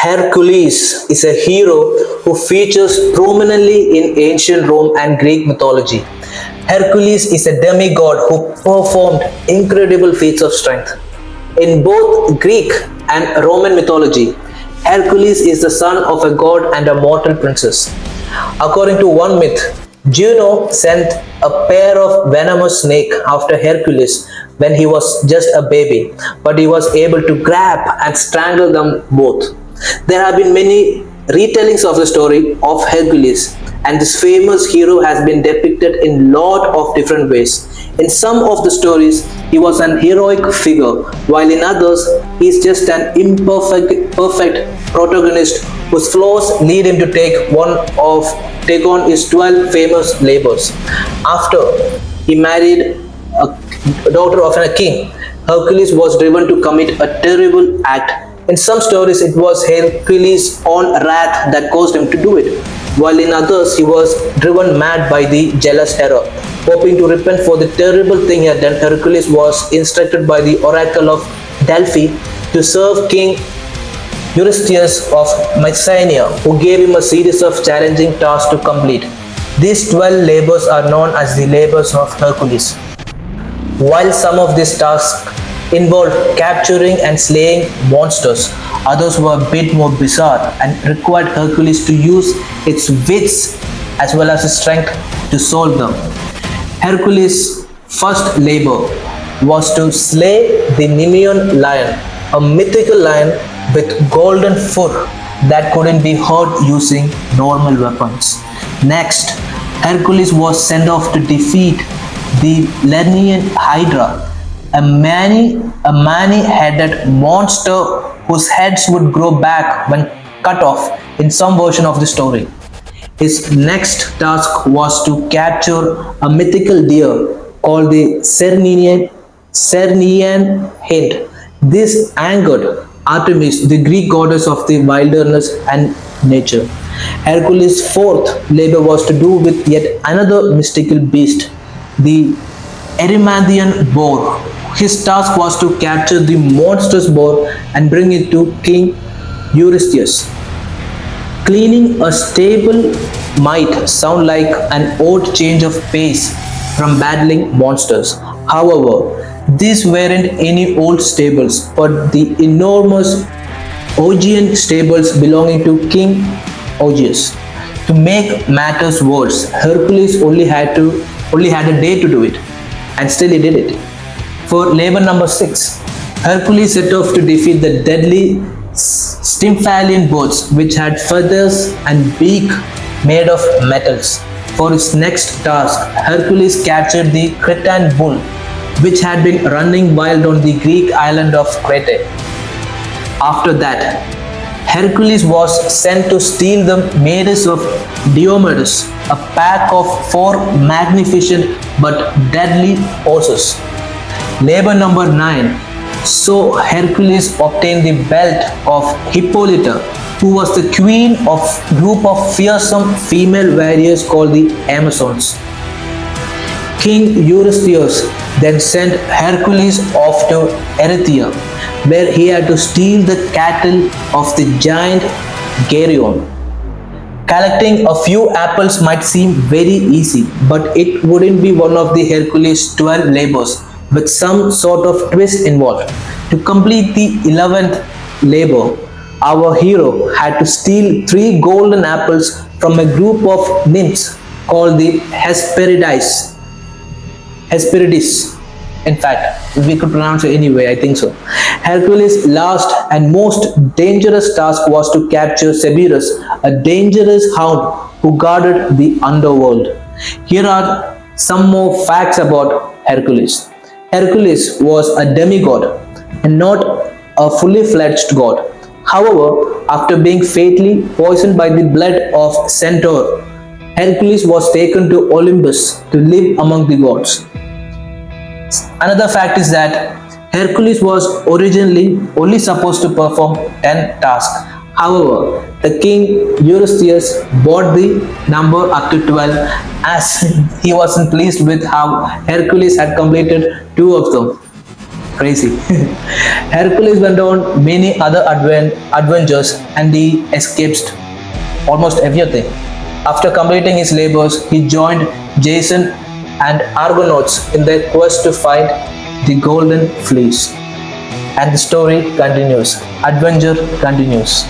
Hercules is a hero who features prominently in ancient Rome and Greek mythology. Hercules is a demigod who performed incredible feats of strength. In both Greek and Roman mythology, Hercules is the son of a god and a mortal princess. According to one myth, Juno sent a pair of venomous snakes after Hercules when he was just a baby, but he was able to grab and strangle them both. There have been many retellings of the story of Hercules, and this famous hero has been depicted in lot of different ways. In some of the stories, he was an heroic figure, while in others, he is just an perfect protagonist whose flaws lead him to take on his 12 famous labors. After he married a daughter of a king, Hercules was driven to commit a terrible act. In some stories, it was Hercules' own wrath that caused him to do it, while in others, he was driven mad by the jealous Hera. Hoping to repent for the terrible thing he had done, Hercules was instructed by the oracle of Delphi to serve King Eurystheus of Mycenae, who gave him a series of challenging tasks to complete. These 12 labors are known as the labors of Hercules. While some of these tasks involved capturing and slaying monsters, others were a bit more bizarre and required Hercules to use its wits as well as his strength to solve them. Hercules' first labor was to slay the Nemean lion, a mythical lion with golden fur that couldn't be hurt using normal weapons. Next, Hercules was sent off to defeat the Lernaean Hydra, a many-headed monster whose heads would grow back when cut off in some version of the story. His next task was to capture a mythical deer called the Cernian hind. This angered Artemis, the Greek goddess of the wilderness and nature. Hercules' fourth labor was to do with yet another mystical beast, the Erymathian boar. His task was to capture the monstrous boar and bring it to King Eurystheus. Cleaning a stable might sound like an odd change of pace from battling monsters. However, these weren't any old stables, but the enormous Augean stables belonging to King Augeas. To make matters worse, Hercules only had a day to do it, and still he did it. For labor number 6, Hercules set off to defeat the deadly Stymphalian birds, which had feathers and beak made of metals. For his next task, Hercules captured the Cretan bull, which had been running wild on the Greek island of Crete. After that, Hercules was sent to steal the mares of Diomedes, a pack of 4 magnificent but deadly horses. Labor number 9 saw Hercules obtain the belt of Hippolyta, who was the queen of a group of fearsome female warriors called the Amazons. King Eurystheus then sent Hercules off to Erythea, where he had to steal the cattle of the giant Geryon. Collecting a few apples might seem very easy, but it wouldn't be one of the Hercules' 12 labors, with some sort of twist involved. To complete the 11th labor, our hero had to steal 3 golden apples from a group of nymphs called the Hesperides. In fact, we could pronounce it anyway, I think so. Hercules' last and most dangerous task was to capture Cerberus, a dangerous hound who guarded the underworld. Here are some more facts about Hercules. Hercules was a demigod and not a fully fledged god. However, after being fatally poisoned by the blood of Centaur, Hercules was taken to Olympus to live among the gods. Another fact is that Hercules was originally only supposed to perform 10 tasks. However, the king Eurystheus brought the number up to 12 as he wasn't pleased with how Hercules had completed 2 of them. crazy. Hercules went on many other adventures and he escaped almost everything. After completing his labors, he joined Jason and Argonauts in their quest to find the Golden Fleece. And the story continues. Adventure continues.